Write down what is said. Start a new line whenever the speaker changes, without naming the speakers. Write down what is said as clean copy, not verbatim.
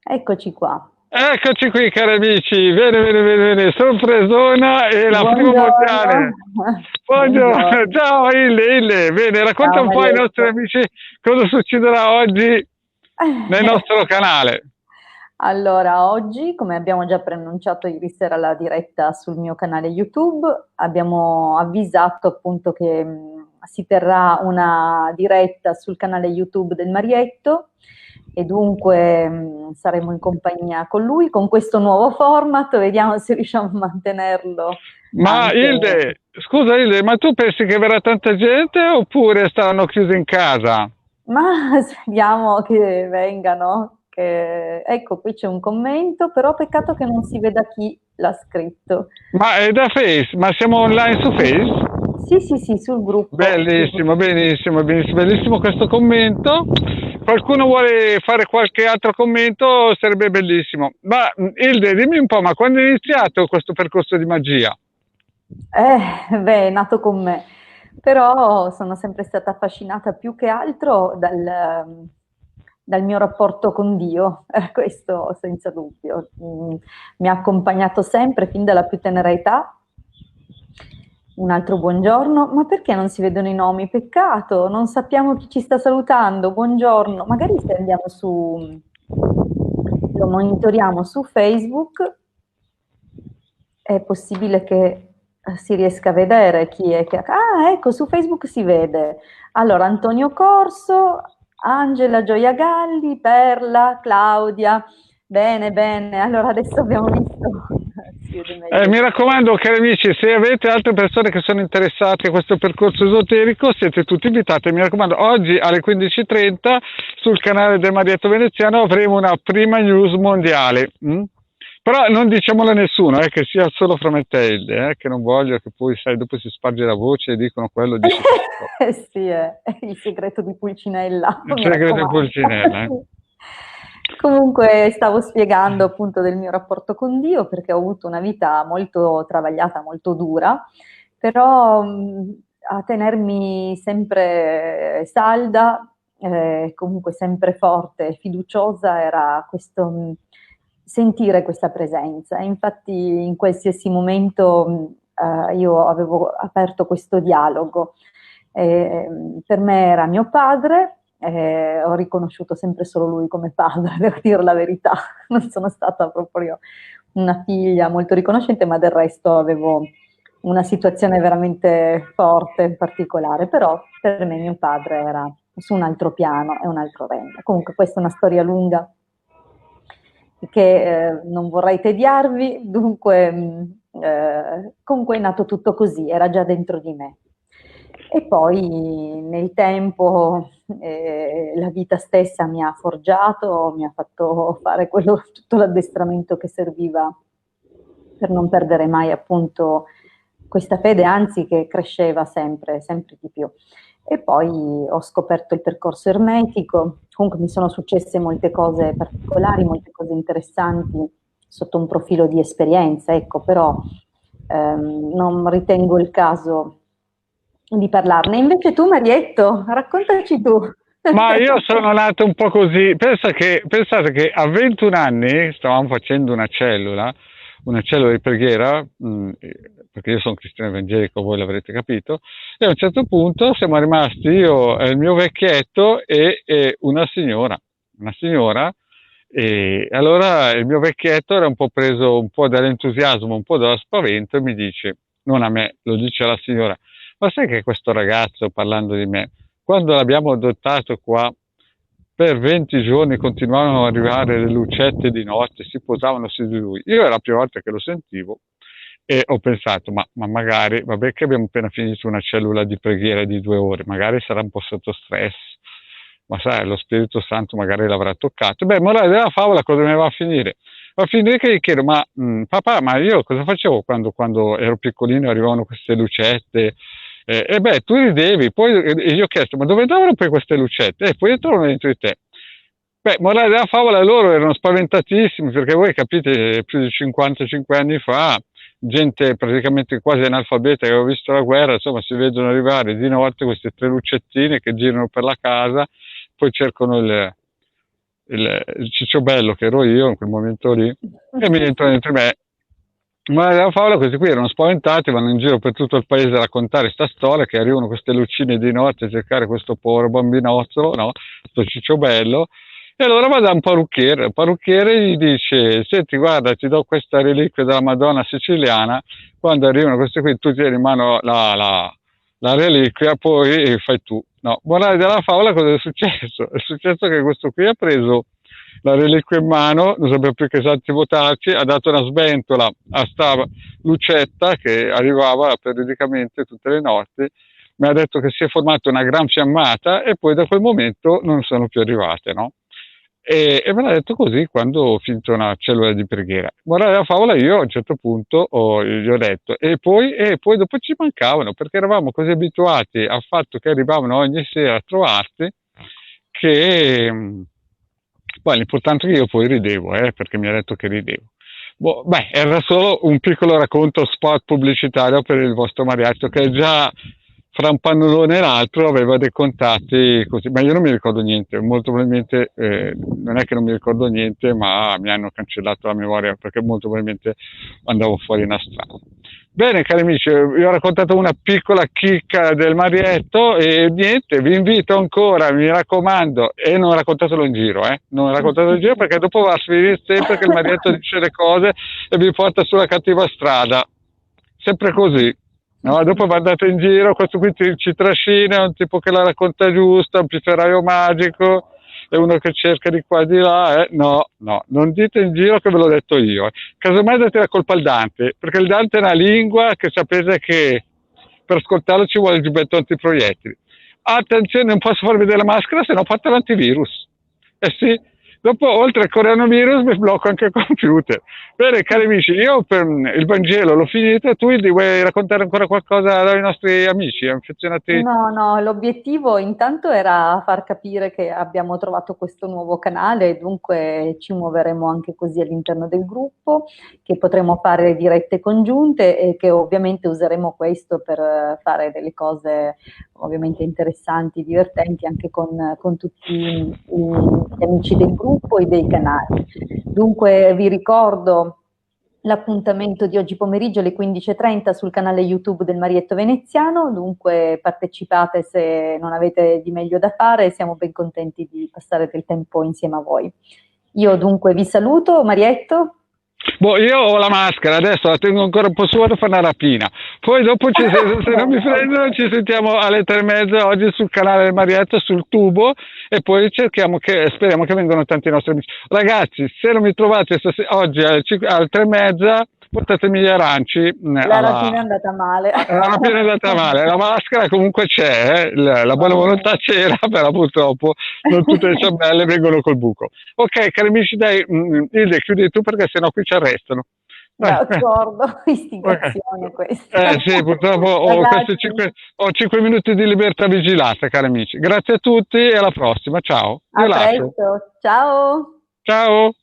Eccoci qua.
Eccoci qui cari amici, bene, bene, bene, bene, sorpresona e la prima
Buongiorno.
mondiale. Buongiorno,
Buongiorno.
ciao Ilde, Ilde, bene, racconta
Ciao
un po' ai nostri
Marietto.
amici cosa succederà oggi nel nostro canale.
Allora, oggi, come abbiamo già preannunciato ieri sera la diretta sul mio canale YouTube, abbiamo avvisato appunto che si terrà una diretta sul canale YouTube del Marietto e dunque saremo in compagnia con lui con questo nuovo format, vediamo se riusciamo a mantenerlo
Ma
anche.
Ilde, scusa Ilde, ma tu pensi che verrà tanta gente oppure staranno chiusi in casa?
Ma speriamo che vengano. Ecco, qui c'è un commento, però peccato che non si veda chi l'ha scritto.
Ma è da Face, ma siamo online su Face?
Sì, sì, sì, sul gruppo.
Bellissimo, benissimo, benissimo, bellissimo questo commento. Qualcuno vuole fare qualche altro commento? Sarebbe bellissimo. Ma Ilde, dimmi un po', ma quando è iniziato questo percorso di magia?
Beh, è nato con me, però sono sempre stata affascinata più che altro dal mio rapporto con Dio, questo senza dubbio. Mi ha accompagnato sempre fin dalla più tenera età. Un altro buongiorno, ma perché non si vedono i nomi? Peccato, non sappiamo chi ci sta salutando. Buongiorno, magari se andiamo lo monitoriamo su Facebook, è possibile che si riesca a vedere chi è che. Ah, ecco, su Facebook si vede. Allora, Antonio Corso, Angela Gioia Galli, Perla, Claudia. Bene, bene. Allora adesso abbiamo visto, si vede meglio.
Mi raccomando, cari amici, se avete altre persone che sono interessate a questo percorso esoterico, siete tutti invitati. Mi raccomando, oggi alle 15:30 sul canale del Marietto Veneziano avremo una prima news mondiale. Però non diciamolo a nessuno, che sia solo fra me e te, Hilde, che non voglio che poi, sai, dopo si sparge la voce e dicono quello dice questo.
Sì, è il segreto di Pulcinella,
Il
mi
segreto di
raccomando.
Pulcinella, eh.
Comunque stavo spiegando appunto del mio rapporto con Dio perché ho avuto una vita molto travagliata, molto dura, però a tenermi sempre salda, comunque sempre forte e fiduciosa era questo sentire questa presenza. E infatti in qualsiasi momento io avevo aperto questo dialogo. Per me era mio padre, ho riconosciuto sempre solo lui come padre, devo dire la verità, non sono stata proprio una figlia molto riconoscente, ma del resto avevo una situazione veramente forte, in particolare, però per me mio padre era su un altro piano e un altro regno. Comunque questa è una storia lunga che non vorrei tediarvi, dunque comunque è nato tutto così, era già dentro di me. E poi nel tempo la vita stessa mi ha forgiato, mi ha fatto fare tutto l'addestramento che serviva per non perdere mai appunto questa fede, anzi che cresceva sempre, sempre di più. E poi ho scoperto il percorso ermetico, comunque mi sono successe molte cose particolari, molte cose interessanti sotto un profilo di esperienza, ecco, però non ritengo il caso di parlarne. Invece tu, Marietto, raccontaci tu.
Ma io sono nato un po' così, pensate che a 21 anni stavamo facendo una cellula di preghiera, perché io sono cristiano evangelico, voi l'avrete capito, e a un certo punto siamo rimasti io, il mio vecchietto e una signora, e allora il mio vecchietto era un po' preso un po' dall'entusiasmo, un po' dallo spavento e mi dice, non a me, lo dice alla signora, ma sai che questo ragazzo, parlando di me, quando l'abbiamo adottato qua, per 20 giorni continuavano ad arrivare le lucette di notte, si posavano su di lui. Io era la prima volta che lo sentivo e ho pensato, ma magari, vabbè che abbiamo appena finito una cellula di preghiera di 2 ore, magari sarà un po' sotto stress, ma sai, lo Spirito Santo magari l'avrà toccato. Beh, morale della favola, cosa ne va a finire? Va a finire che gli chiedo, ma papà, ma io cosa facevo quando ero piccolino e arrivavano queste lucette? E beh, tu ridevi, poi e gli ho chiesto, ma dove andavano poi queste lucette? E poi trovano dentro di te. Beh, morale della favola, loro erano spaventatissimi, perché voi capite, più di 55 anni fa, gente praticamente quasi analfabeta che aveva visto la guerra, insomma, si vedono arrivare di notte queste tre lucettine che girano per la casa, poi cercano il cicciobello che ero io in quel momento lì, e mi entrano dentro me. Ma nella favola questi qui erano spaventati, vanno in giro per tutto il paese a raccontare sta storia, che arrivano queste lucine di notte a cercare questo povero bambinozzo, no? Questo cicciobello. E allora va da il parrucchiere gli dice: senti, guarda, ti do questa reliquia della Madonna siciliana, quando arrivano questi qui tu tieni in mano la reliquia, poi fai tu. No, morale della favola, cosa è successo? È successo che questo qui ha preso la reliquia in mano, non sapeva più che salti votarci, ha dato una sventola a sta lucetta che arrivava periodicamente tutte le notti, mi ha detto che si è formata una gran fiammata e poi da quel momento non sono più arrivate, no? E me l'ha detto così quando ho finito una cellula di preghiera. Morale della favola, io a un certo punto gli ho detto, e poi dopo ci mancavano, perché eravamo così abituati al fatto che arrivavano ogni sera a trovarti, che poi l'importante è che io poi ridevo, perché mi ha detto che ridevo. Boh, beh, era solo un piccolo racconto spot pubblicitario per il vostro mariachi, che già fra un pannolone e l'altro aveva dei contatti così, ma io non mi ricordo niente, molto probabilmente non è che non mi ricordo niente, ma mi hanno cancellato la memoria perché molto probabilmente andavo fuori una strada. Bene, cari amici, vi ho raccontato una piccola chicca del marietto e niente, vi invito ancora, mi raccomando, e non raccontatelo in giro, non raccontatelo in giro perché dopo va a finire sempre che il marietto dice le cose e vi porta sulla cattiva strada, sempre così. No, dopo andate in giro, questo qui ci trascina, è un tipo che la racconta giusta, un pifferaio magico, è uno che cerca di qua e di là, no, no, non dite in giro che ve l'ho detto io. Casomai date la colpa al Dante, perché il Dante è una lingua che sapete che per ascoltarlo ci vuole il giubbetto antiproiettili. Attenzione, non posso farvi vedere la maschera, se no fate l'antivirus. Eh sì, dopo oltre al coronavirus mi blocco anche il computer. Bene, cari amici, io per il Vangelo l'ho finito, tu vuoi raccontare ancora qualcosa dai nostri amici affezionati?
No, no, l'obiettivo intanto era far capire che abbiamo trovato questo nuovo canale e dunque ci muoveremo anche così all'interno del gruppo, che potremo fare dirette congiunte e che ovviamente useremo questo per fare delle cose ovviamente interessanti, divertenti anche con tutti gli amici del gruppo e dei canali. Dunque vi ricordo l'appuntamento di oggi pomeriggio alle 15:30 sul canale YouTube del Marietto Veneziano, dunque partecipate se non avete di meglio da fare, siamo ben contenti di passare del tempo insieme a voi. Io dunque vi saluto, Marietto.
Boh, io ho la maschera, adesso la tengo ancora un po' su, vado a fare una rapina. Poi dopo, se non mi prendono, ci sentiamo alle 3:30 oggi sul canale del Marietto, sul tubo, e poi speriamo che vengano tanti nostri amici. Ragazzi, se non mi trovate oggi alle 3:30, portatemi gli aranci
La rapina è andata male.
la rapina è andata male, la maschera comunque c'è, la buona volontà c'era, però purtroppo non tutte le ciambelle vengono col buco. Ok, cari amici, dai, Ilde, chiudi tu perché sennò qui ci arrestano.
D'accordo, istigazione questa.
Sì, purtroppo ho 5 minuti di libertà vigilata, cari amici. Grazie a tutti e alla prossima, ciao.
A presto, ciao.
Ciao.